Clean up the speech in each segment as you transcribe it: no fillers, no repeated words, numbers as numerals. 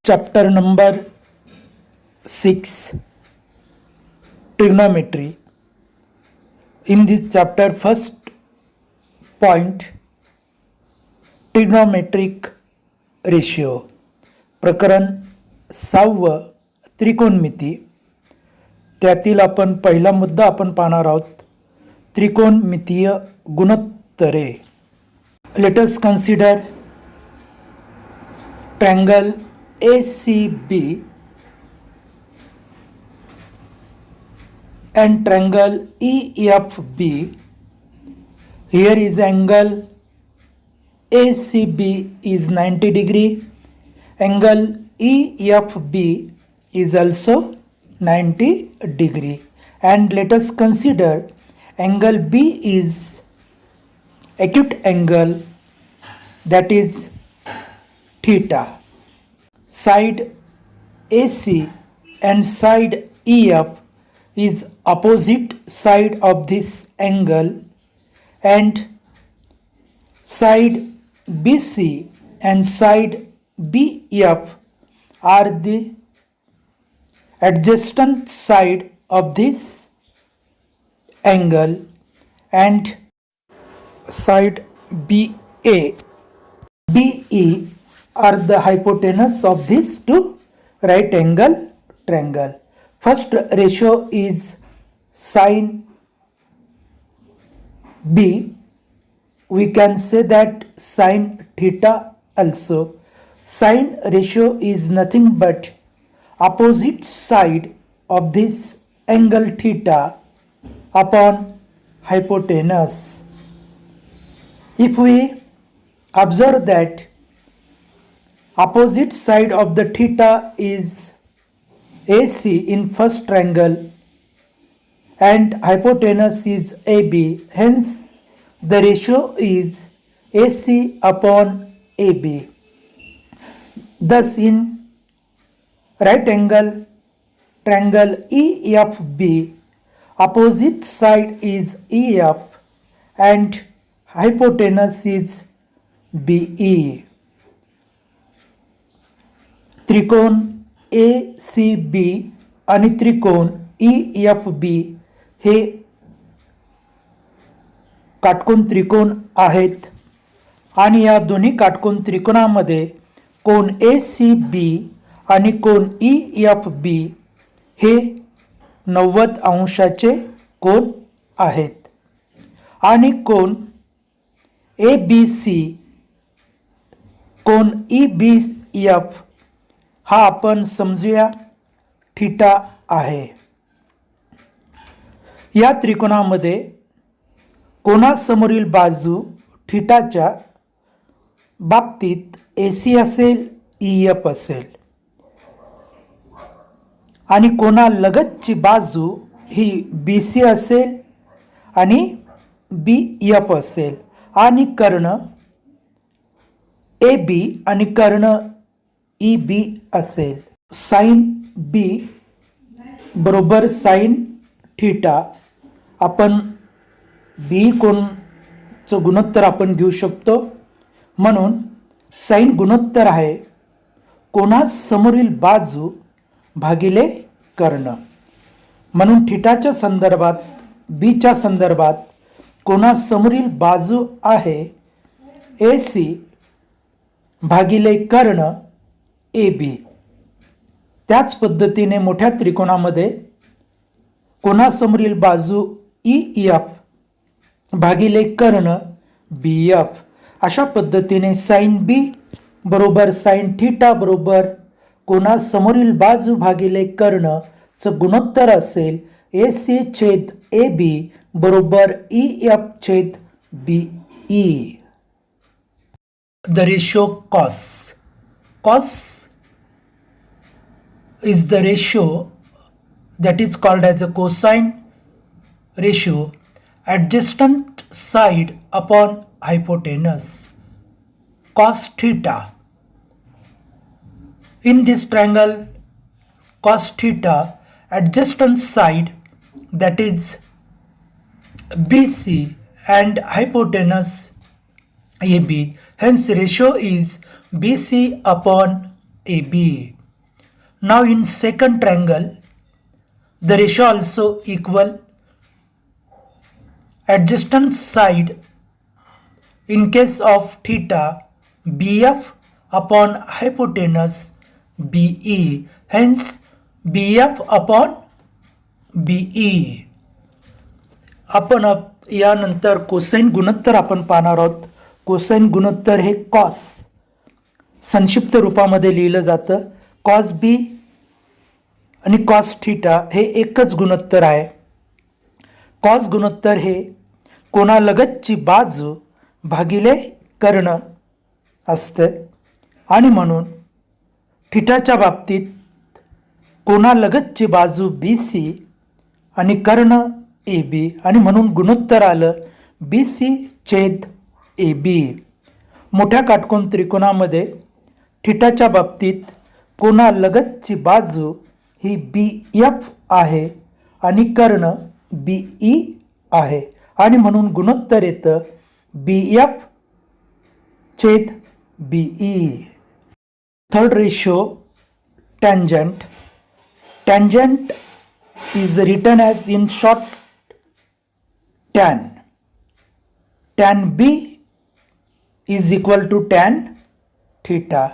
Chapter number 6, Trigonometry. In this chapter, first point, Trigonometric ratio. प्रकरण 6 त्रिकोणमिती. त्यातील आपण पहिला मुद्दा आपण पाहणार आहोत, त्रिकोणमितीय गुणोत्तरे. Let us consider triangle ACB and triangle EFB. Here is angle ACB is 90 degree, angle EFB is also 90 degree, and let us consider angle B is acute angle, that is theta. Side AC and side EF is opposite side of this angle, and side BC and side BF are the adjacent side of this angle, and side BA, BE are the hypotenuse of these two right angle triangle. First ratio is sin B. We can say that sin theta also. Sin ratio is nothing but opposite side of this angle theta upon hypotenuse. If we observe that opposite side of the theta is AC in first triangle and hypotenuse is AB, hence the ratio is AC upon AB. Thus in right angle triangle EFB, opposite side is EF and hypotenuse is BE. त्रिकोण ACB आणि त्रिकोण EFB हे काटकोन त्रिकोण आहेत, आणि या दोन्ही काटकोन त्रिकोणामध्ये कोन ACB आणि कोन EFB हे 90 अंशाचे कोन आहेत, आणि कोन ABC कोन EBF हा आपण समजूया थीटा आहे. या त्रिकोणामध्ये कोनासमोरील बाजू थीटाच्या बाबतीत AC असेल, EF असेल, आणि कोनालगतची बाजू ही BC असेल आणि BF असेल, आणि कर्ण AB आणि कर्ण EB असेल. साइन B बरोबर साइन थीटा. आपण B कोणचं गुणोत्तर आपण घेऊ शकतो, म्हणून साइन गुणोत्तर आहे कोनासमोरील बाजू भागिले कर्ण. म्हणून थीटाच्या संदर्भात Bच्या संदर्भात कोनासमोरील बाजू आहे AC भागिले कर्ण AB. त्याच पद्धतीने मोठ्या त्रिकोणामध्ये कोनासमोरील बाजू EF भागिले कर्ण BF. अशा पद्धतीने साइन B बरोबर साइन थीटा बरोबर कोनासमोरील बाजू भागिले कर्णचं गुणोत्तर असेल AC छेद AB बरोबर EF छेद BE. The ratio cos. Cos is the ratio that is called as a cosine ratio, adjacent side upon hypotenuse. Cos theta. In this triangle cos theta, adjacent side, that is BC and hypotenuse AB, hence ratio is BC upon AB. Now in second triangle, the ratio also equal. Adjacent side in case of theta BF upon hypotenuse BE, hence BF upon BE. आपण यानंतर cosine गुणोत्तर आपण पाहणार आहोत. Cosine गुणोत्तर हे cos संक्षिप्त रूपामध्ये लिहिलं जातं. कॉस बी आणि कॉस थीटा हे एकच गुणोत्तर आहे. कॉस गुणोत्तर हे कोणालगतची बाजू भागिले कर्ण असते आणि म्हणून थीटाच्या बाबतीत कोणालगतची बाजू BC आणि कर्ण AB आणि म्हणून गुणोत्तर आलं BC छेद AB. मोठ्या काटकोन त्रिकोणामध्ये थीटाच्या बाबतीत कोणालगतची बाजू ही BF आहे आणि कर्ण BE आहे आणि म्हणून गुणोत्तर येतं BF छेद BE. Third ratio tangent. Tangent is written as in short tan. Tan B is equal to tan theta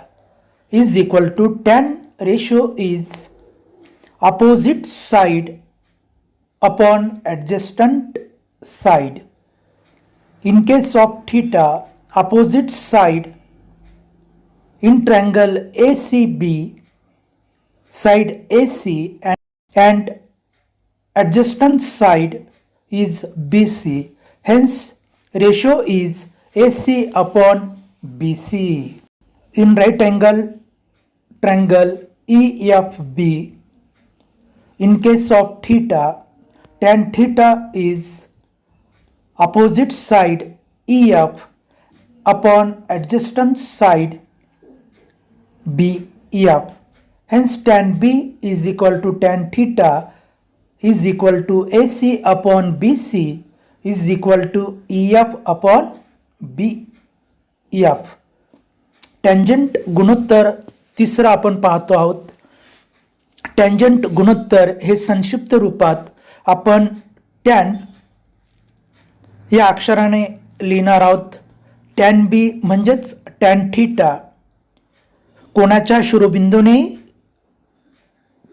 is equal to tan ratio is opposite side upon adjacent side. In case of theta, opposite side in triangle ACB, side AC and adjacent side is BC, hence ratio is AC upon BC. In right angle triangle EFB, in case of theta, tan theta is opposite side EF upon adjacent side BEF, hence tan B is equal to tan theta is equal to AC upon BC is equal to EF upon BEF. Tangent गुणोत्तर तिसरा आपण पाहतो आहोत. Tangent गुणोत्तर हे संक्षिप्त रूपात आपण टॅन या अक्षराने लिहिणार आहोत. टॅन बी म्हणजेच टॅन थीटा. कोणाच्या शिरोबिंदूने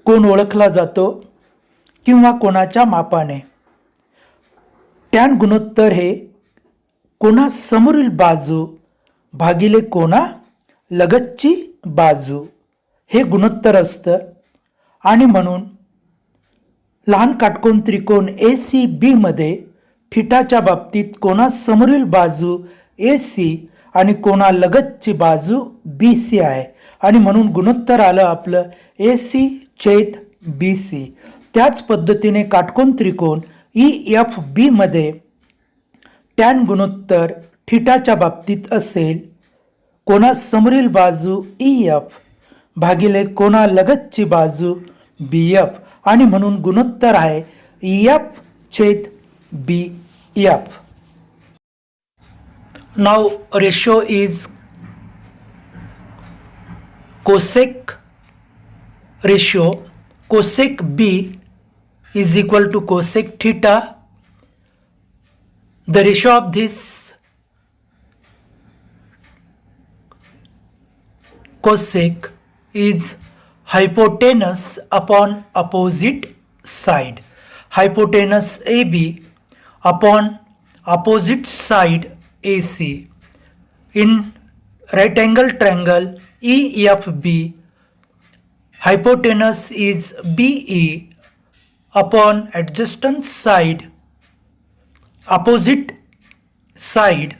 कोण ओळखला जातो किंवा कोणाच्या मापाने. टॅन गुणोत्तर हे कोणा समोरील बाजू भागिले कोणा लगतची बाजू हे गुणोत्तर असतं आणि म्हणून लहान काटकोन त्रिकोण ACB मध्ये थीटाच्या बाबतीत कोणा समोरील बाजू AC आणि कोणा लगतची बाजू BC आहे आणि म्हणून गुणोत्तर आलं आपलं AC छेद BC. त्याच पद्धतीने काटकोन त्रिकोण EFB मध्ये टॅन गुणोत्तर थीटाच्या बाबतीत असेल कोणा समोरील बाजू EF भागिले कोणा लगतची बाजू BF आणि म्हणून गुणोत्तर आहे EF छेद BF. Now ratio is cosec ratio. Cosec B is equal to cosec theta. The ratio of this cosec is hypotenuse upon opposite side. Hypotenuse AB upon opposite side AC. In right angle triangle EFB, hypotenuse is BE upon adjacent side opposite side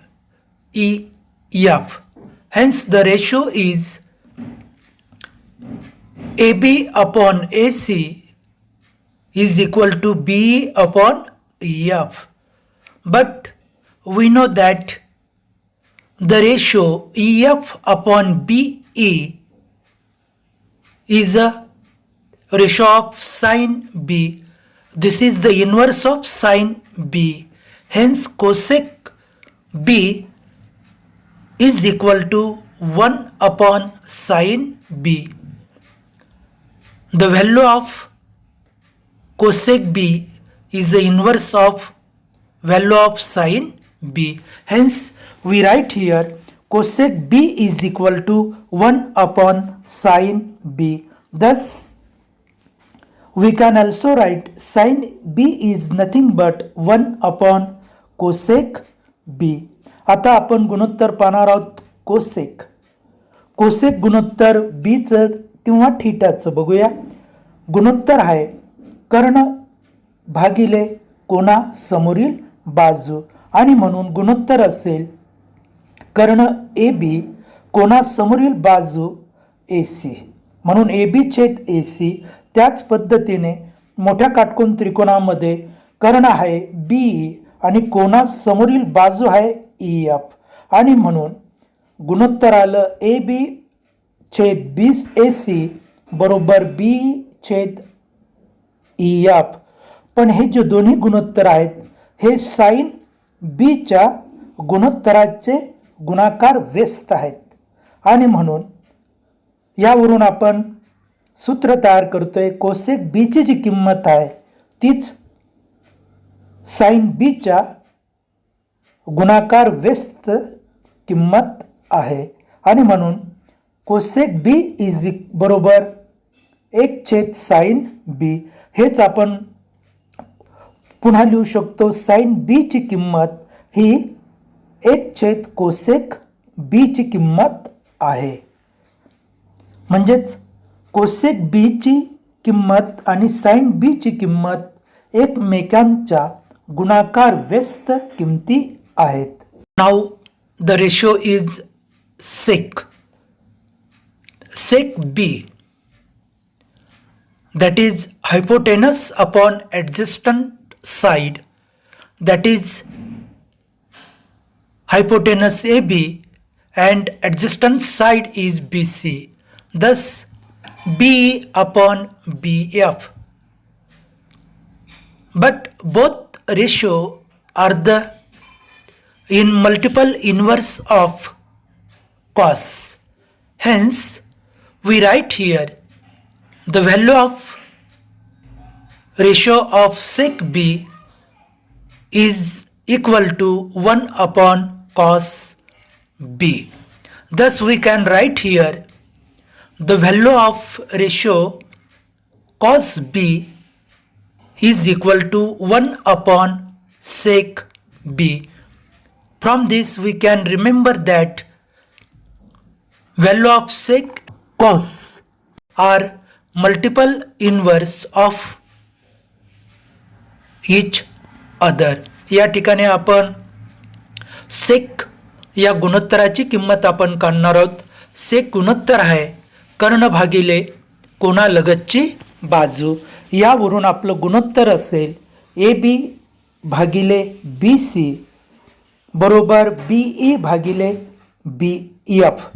EF. Hence the ratio is AB upon AC is equal to BE upon EF. But we know that the ratio EF upon BE is a ratio of sin B. This is the inverse of sin B. Hence cosec B is equal to 1 upon sin B. the value of cosec B is the inverse of value of sin B. Hence, we write here cosec B is equal to 1 upon sin B. Thus, we can also write sin B is nothing but 1 upon cosec B. आता आपण गुणोत्तर पाहणार आहोत cosec. Cosec गुणोत्तर बीचं किंवा थीटाचं बघूया. गुणोत्तर आहे कर्ण भागिले कोना समोरील बाजू आणि म्हणून गुणोत्तर असेल कर्ण ए बी कोना समोरील बाजू ए सी, म्हणून ए बी छेद ए सी. त्याच पद्धतीने मोठ्या काटकोन त्रिकोणामध्ये कर्ण आहे बी आणि कोना समोरील बाजू आहे ई एफ आणि म्हणून गुणोत्तर आलं ए बी छेद बी ए सी बरोबर बी छेद ई एफ. पण हे जे दोन्ही गुणोत्तर आहेत हे साइन बीच्या गुणोत्तराचे गुणाकार व्यस्त आहेत आणि म्हणून यावरून आपण सूत्र तयार करतोय कोसेक बीची जी किंमत आहे तीच साइन बीच्या गुणाकार व्यस्त किंमत आहे आणि म्हणून कोसेक बी इज बरोबर 1 छेद साइन बी. हेच आपण पुन्हा लिहू शकतो साइन बीची किंमत ही 1 छेद कोसेक बीची किंमत आहे. म्हणजेच कोसेक बीची किंमत आणि साइन बीची किंमत एकमेकांच्या गुणाकार व्यस्त किमती आहेत. Now the ratio is sec B, that is hypotenuse upon adjacent side, that is hypotenuse AB and adjacent side is BC, thus BE upon BF. But both ratio are the in multiple inverse of cos. Hence, we write here the value of ratio of sec B is equal to 1 upon cos B. Thus, we can write here the value of ratio cos B is equal to 1 upon sec B. From this, we can remember that value of sec cos are multiple inverse of each other. या ठिकाणी आपण सेक या गुणोत्तराची किंमत आपण काढणार आहोत. सेक गुणोत्तर आहे कर्ण भागिले कोणालगतची बाजू. यावरून आपलं गुणोत्तर असेल ए बी भागिले बी सी बरोबर बी ई भागिले बी एफ.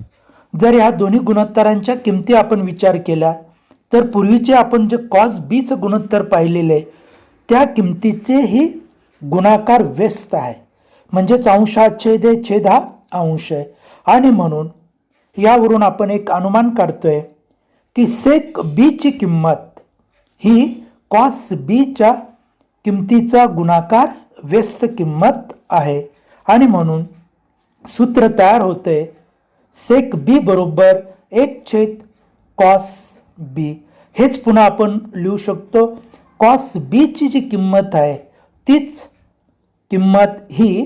जर ह्या दोन्ही गुणोत्तरांच्या किमती आपण विचार केला तर पूर्वीचे आपण जे कॉस बीचं गुणोत्तर पाहिलेले त्या किमतीचेही गुणाकार व्यस्त आहे. म्हणजेच अंश हा छेद आहे, छेद हा अंश आहे आणि म्हणून यावरून आपण एक अनुमान काढतोय की सेक बीची किंमत ही कॉस बीच्या किमतीचा गुणाकार व्यस्त किंमत आहे आणि म्हणून सूत्र तयार होते सेक बी बरोबर 1 छेद कॉस बी. हेच पुन्हा आपण लिहू शकतो कॉस बीची जी किंमत आहे तीच किंमत ही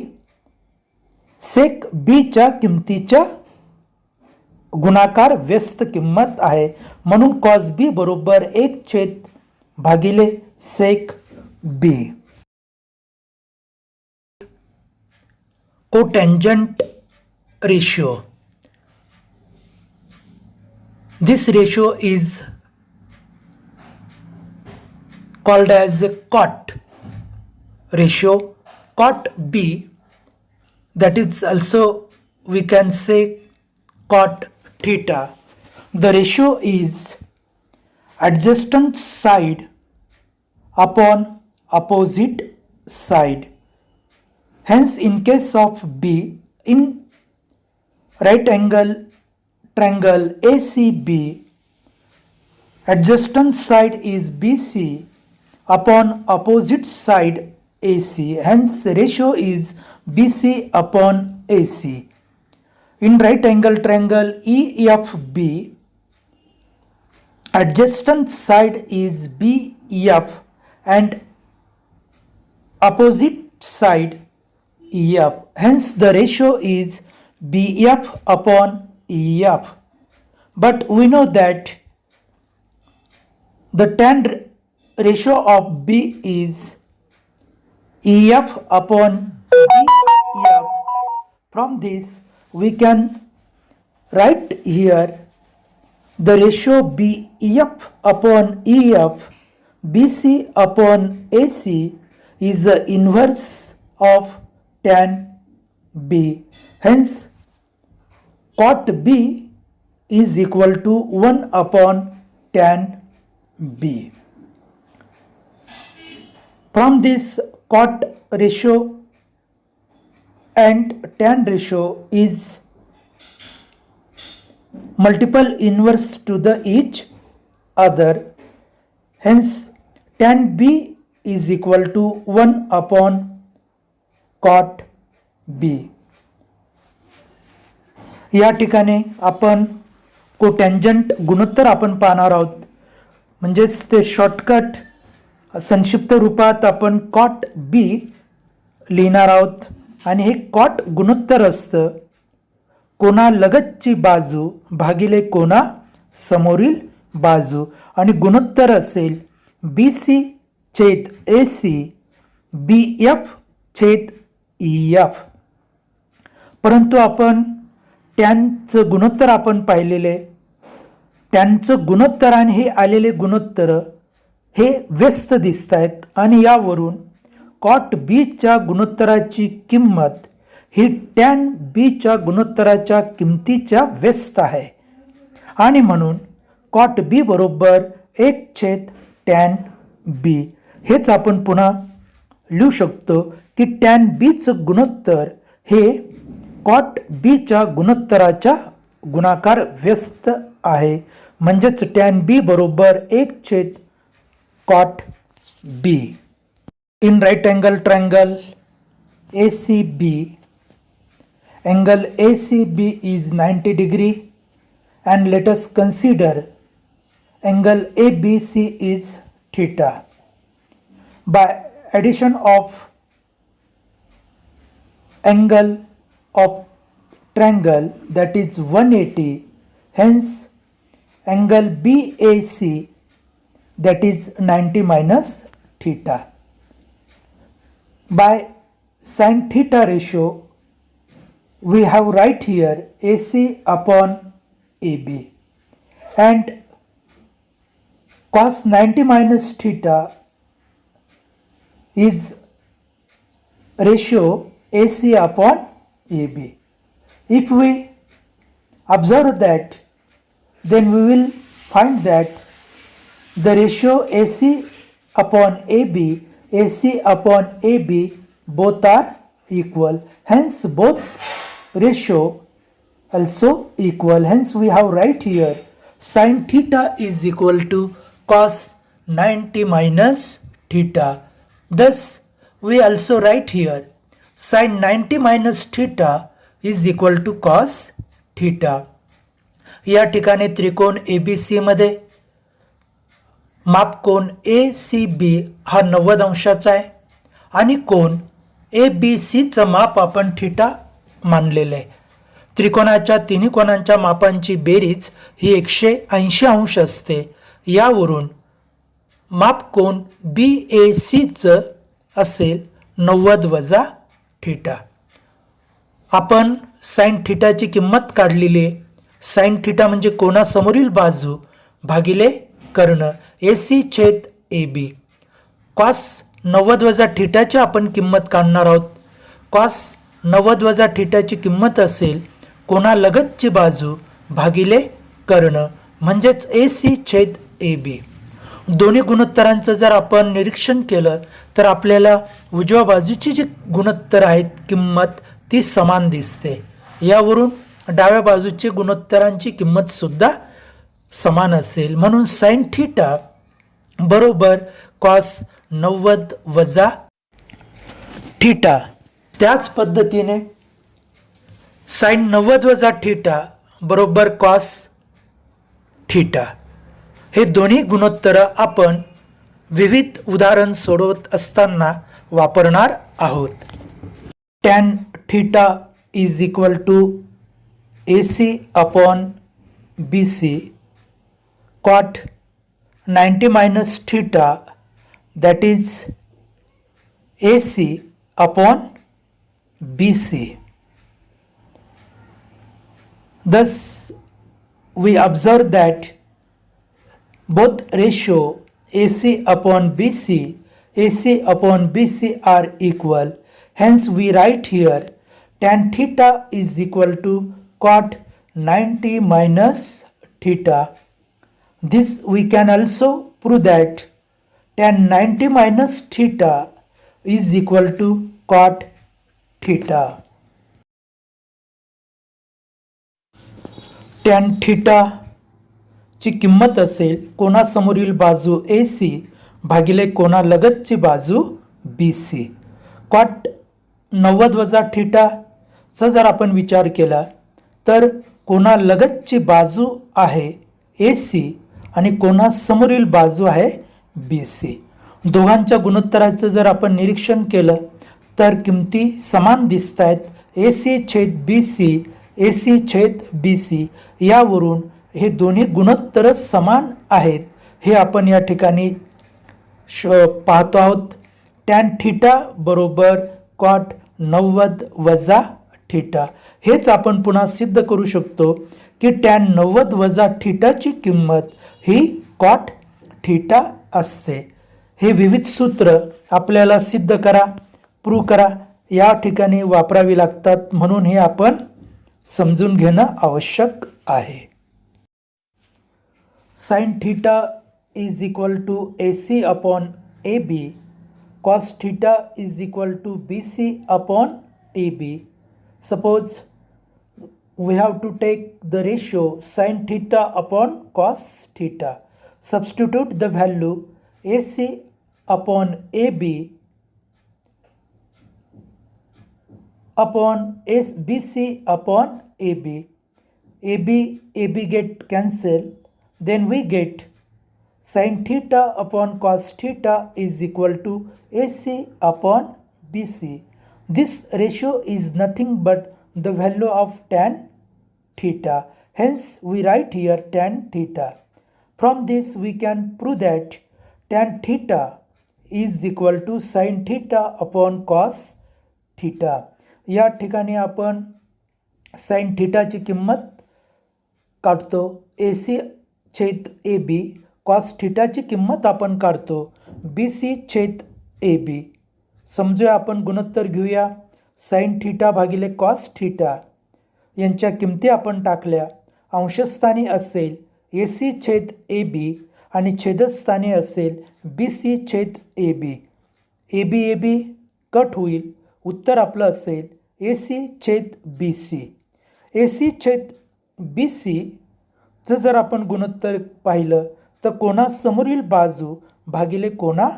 सेक बीच्या किमतीच्या गुणाकार व्यस्त किंमत आहे. म्हणून कॉस बी बरोबर 1 छेद भागिले सेक बी. Cotangent ratio. This ratio is called as cot ratio. Cot B, that is also we can say cot theta. The ratio is adjacent side upon opposite side. Hence, in case of B, in right angle triangle ACB adjacent side is BC upon opposite side AC, hence ratio is BC upon AC. In right angle triangle EFB, adjacent side is BF and opposite side EF, hence the ratio is BF upon EF. But we know that the tan ratio of B is EF upon BF. From this we can write here the ratio BF upon EF, BC upon AC is the inverse of tan B. Hence cot B is equal to 1 upon tan B. From this cot ratio and tan ratio is multiple inverse to the each other, hence tan B is equal to 1 upon cot B. या ठिकाणी आपण cotangent गुणोत्तर आपण पाहणार आहोत, म्हणजेच ते shortcut संक्षिप्त रूपात आपण कॉट बी लिहिणार आहोत. आणि हे कॉट गुणोत्तर असतं कोणा लगतची बाजू भागिले कोणा समोरील बाजू, आणि गुणोत्तर असेल बी सी छेद ए सी बी एफ छेद ई एफ. परंतु आपण टॅनचं गुणोत्तर आपण पाहिलेले, टॅनचं गुणोत्तर आणि हे आलेले गुणोत्तर हे व्यस्त दिसत आहेत, आणि यावरून कॉट बीच्या गुणोत्तराची किंमत ही टॅन बीच्या गुणोत्तराच्या किमतीच्या व्यस्त आहे, आणि म्हणून कॉट बी बरोबर 1 छेद टॅन बी. हेच आपण पुन्हा लिहू शकतो की टॅन बीचं गुणोत्तर हे कॉट बीच्या गुणोत्तराच्या गुणाकार व्यस्त आहे, म्हणजेच टॅन बी बरोबर 1 छेद cot B. In right angle triangle ACB, angle ACB is 90 degree, and let us consider angle ABC is theta. By addition of angle of triangle, that is 180, hence angle BAC, that is 90 minus theta. By sin theta ratio we have right here AC upon AB, and cos 90 minus theta is ratio AC upon AB. If we observe that, then we will find that the ratio AC upon AB, AC upon AB both are equal, hence both ratio also equal. Hence we have right here sin theta is equal to cos 90 minus theta. Thus we also write here sin 90 minus theta is equal to cos theta. या ठिकाणी त्रिकोण ABC मध्ये माप कोण ACB हा 90 अंशाचा आहे, आणि कोण ABCचं माप आपण थीटा मानलेलं आहे. त्रिकोणाच्या तिन्ही कोणांच्या मापांची बेरीज ही 180 अंश असते. यावरून माप कोण BACचं असेल 90 वजा थीटा. आपण साइन थीटाची किंमत काढलेली आहे. साइन थीटा म्हणजे कोणासमोरील बाजू भागिले कर्ण AC छेद AB. कॉस 90 वजा थीटाची आपण किंमत काढणार आहोत. कॉस 90 वजा थीटाची किंमत असेल कोणालगतची बाजू भागिले कर्ण, म्हणजेच AC छेद AB. दोन्ही गुणोत्तरांचं जर आपण निरीक्षण केलं तर आपल्याला उजव्या बाजूची जी गुणोत्तर आहेत किंमत ती समान दिसते. यावरून डाव्या बाजूची गुणोत्तरांची किंमत सुद्धा समान असेल, म्हणून साइन थिटा बरोबर कॉस 90 वजा थिटा. त्याच पद्धतीने साइन 90 वजा थिटा बरोबर कॉस थिटा. हे दोन्ही गुणोत्तर आपण विविध उदाहरण सोडवत असताना वापरणार आहोत. Tan theta is equal to AC upon BC cot 90 minus theta that is AC upon BC. Thus we observe that both ratio AC upon BC are equal. Hence we write here tan theta is equal to cot 90 minus theta. This we can also prove that tan 90 minus theta is equal to cot theta. tan theta ची किंमत असेल कोनासमोरील बाजू AC भागिले कोनालगतची बाजू BC. Cot 90 वजा थिटाचा जर आपण विचार केला तर कोनालगतची बाजू आहे AC आणि कोनासमोरील बाजू आहे BC. दोघांच्या गुणोत्तराचं जर आपण निरीक्षण केलं तर किमती समान दिसत आहेत. AC छेद BC यावरून हे दोन्ही गुणोत्तर समान आहेत हे आपण या ठिकाणी पाहतो आहोत. टॅन थिटा बरोबर कॉट 90 वजा थिटा. हेच आपण पुन्हा सिद्ध करू शकतो की टॅन 90 वजा थिटाची किंमत ही कॉट थिटा असते. हे विविध सूत्र आपल्याला सिद्ध करा, प्रूव्ह करा या ठिकाणी वापरावी लागतात, म्हणून हे आपण समजून घेणं आवश्यक आहे. Sine theta is equal to AC upon AB, cos theta is equal to BC upon AB. Suppose we have to take the ratio sin theta upon cos theta. Substitute the value AC upon AB upon BC upon AB. AB get cancelled. Then we get sin theta upon cos theta is equal to AC upon BC. This ratio is nothing but the value of tan theta. Hence we write here tan theta. From this we can prove that tan theta is equal to sin theta upon cos theta. या ठिकाणी आपण sin थीटाची किंमत काढतो AC छेद AB. Cos थिटाची किंमत आपण काढतो BC छेद AB. समजूया आपण गुणोत्तर घेऊया. साइन थीटा भागिले कॉस थीटा यांच्या किमती आपण टाकल्या. अंशस्थानी असेल AC छेद AB आणि छेदस्थानी असेल BC छेद AB. AB कट होईल. उत्तर आपलं असेल AC छेद BC. AC छेद BC चं जर आपण गुणोत्तर पाहिलं तर कोनासमोरील बाजू भागिले कोना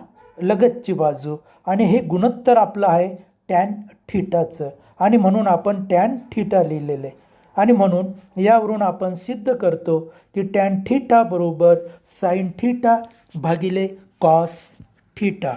लगतची बाजू आणि हे गुणोत्तर आपलं आहे टॅन थीटाचं आणि म्हणून आपण टॅन थीटा लिहिलेलं आहे. आणि म्हणून यावरून आपण सिद्ध करतो की टॅन थीटा बरोबर साइन थीटा भागिले कॉस थीटा.